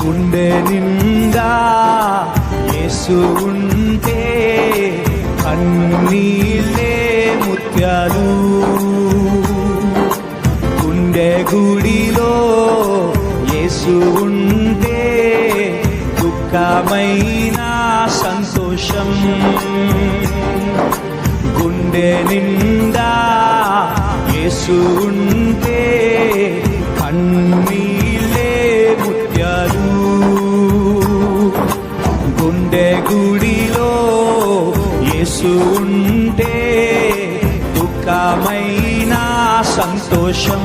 గుండె నిండా యేసు ఉంటే కన్నీళ్ళే ముత్యాలు. గుండె గుడిలో యేసు ఉంటే దుఃఖమైన సంతోషం. గుండె నిండా యేసు ఉంటే కన్నీళ్ళే ముత్యాలు. గుండె గుడిలో యేసు ఉంటే దుఃఖమైన సంతోషం.